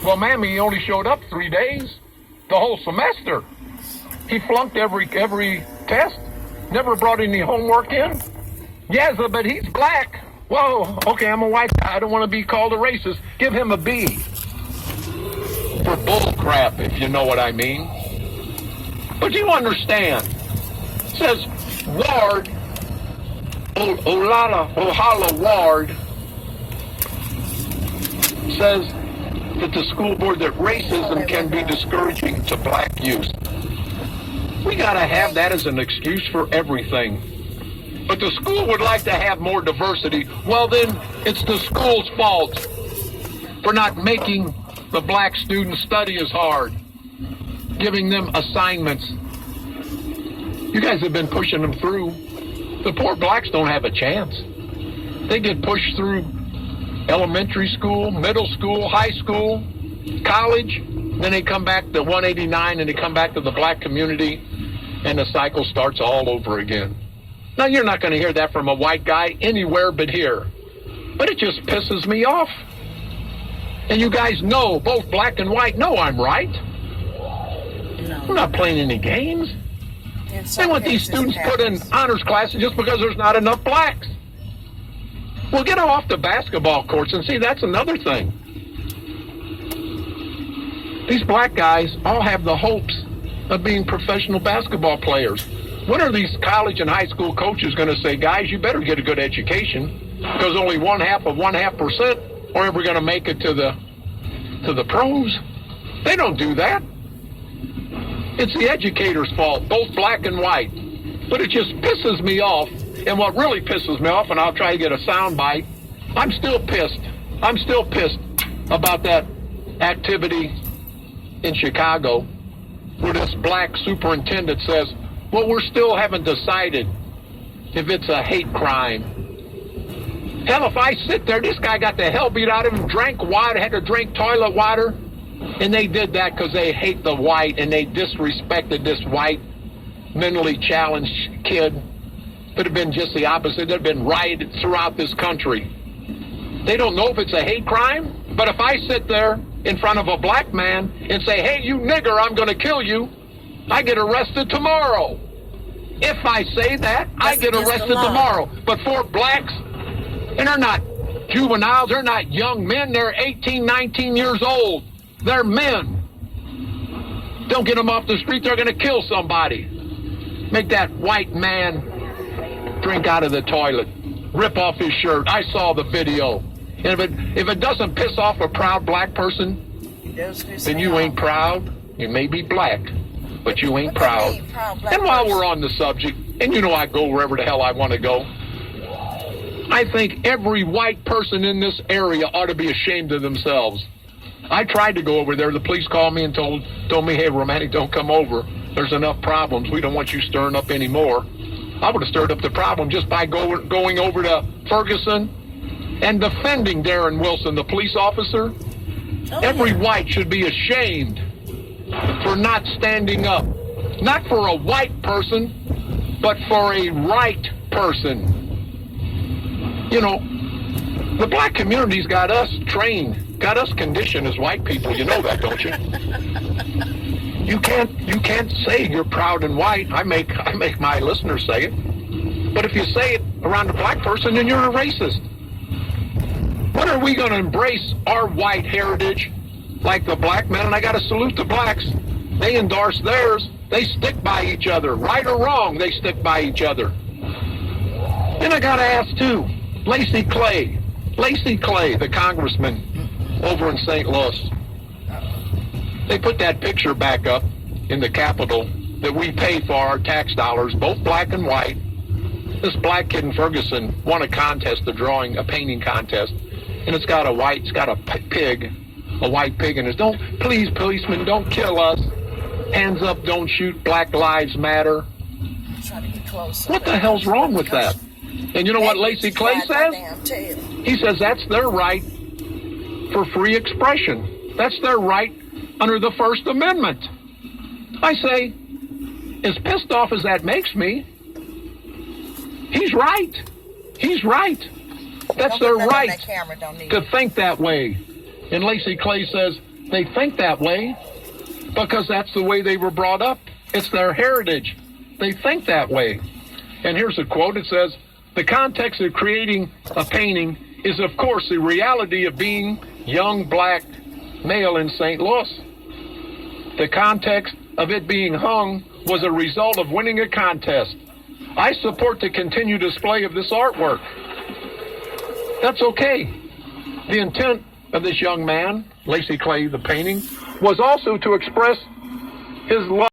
Well, ma'am, he only showed up 3 days, the whole semester. He flunked every test, never brought any homework in. Yes, but he's black. Whoa, okay, I'm a white guy. I don't want to be called a racist. Give him a B. For bull crap, if you know what I mean. But you understand. It says Ward, Ohala Ward, says that the school board that racism can be discouraging to black youth. We got to have that as an excuse for everything. But the school would like to have more diversity. Well, then it's the school's fault for not making the black students study as hard, giving them assignments. You guys have been pushing them through. The poor blacks don't have a chance. They get pushed through elementary school, middle school, high school, college, then they come back to 189 and they come back to the black community and the cycle starts all over again. Now, you're not going to hear that from a white guy anywhere but here. But it just pisses me off. And you guys know, both black and white know I'm right. No. We're not playing any games. They want these students put in honors classes just because there's not enough blacks. Well, get them off the basketball courts and see, that's another thing. These black guys all have the hopes of being professional basketball players. When are these college and high school coaches going to say, guys, you better get a good education because only 0.5% are ever going to make it to the pros? They don't do that. It's the educator's fault, both black and white. But it just pisses me off. And what really pisses me off, and I'll try to get a sound bite, I'm still pissed. I'm still pissed about that activity in Chicago where this black superintendent says, well, we still haven't decided if it's a hate crime. Hell, if I sit there, this guy got the hell beat out of him, drank water, had to drink toilet water, and they did that because they hate the white and they disrespected this white, mentally challenged kid. Could have been just the opposite. They've been rioted throughout this country. They don't know if it's a hate crime, but if I sit there in front of a black man and say, hey, you nigger, I'm going to kill you, I get arrested tomorrow. If I say that, I get arrested tomorrow. But for blacks, and they're not juveniles, they're not young men, they're 18, 19 years old. They're men. Don't get them off the street, they're going to kill somebody. Make that white man drink out of the toilet, rip off his shirt. I saw the video. And if it doesn't piss off a proud black person, then you ain't proud. You may be black, but you ain't proud. And while we're on the subject, and you know I go wherever the hell I want to go, I think every white person in this area ought to be ashamed of themselves. I tried to go over there. The police called me and told me, hey, Romantic, don't come over. There's enough problems. We don't want you stirring up any more. I would have stirred up the problem just by going over to Ferguson and defending Darren Wilson, the police officer. Every white should be ashamed for not standing up. Not for a white person, but for a right person. You know, the black community's got us trained, got us conditioned as white people. You know that, don't you? You can't say you're proud and white. I make my listeners say it. But if you say it around a black person, then you're a racist. When are we going to embrace our white heritage like the black men? And I got to salute the blacks. They endorse theirs. They stick by each other. Right or wrong, they stick by each other. And I got to ask, too, Lacey Clay, the congressman over in St. Louis. They put that picture back up in the Capitol that we pay for our tax dollars, both black and white. This black kid in Ferguson won a contest, a painting contest, and it's got a white pig in it. Please, policemen, don't kill us. Hands up, don't shoot. Black Lives Matter. What the hell's wrong with that? And you know what Lacey Clay says? He says that's their right for free expression. That's their right under the First Amendment. I say, as pissed off as that makes me, he's right. He's right. That's their right to think that way. And Lacey Clay says, They think that way because that's the way they were brought up. It's their heritage. They think that way. And here's a quote. It says, "The context of creating a painting is, of course, the reality of being young black male in St. Louis. The context of it being hung was a result of winning a contest. I support the continued display of this artwork." That's okay. The intent of this young man, Lacey Clay, the painting, was also to express his love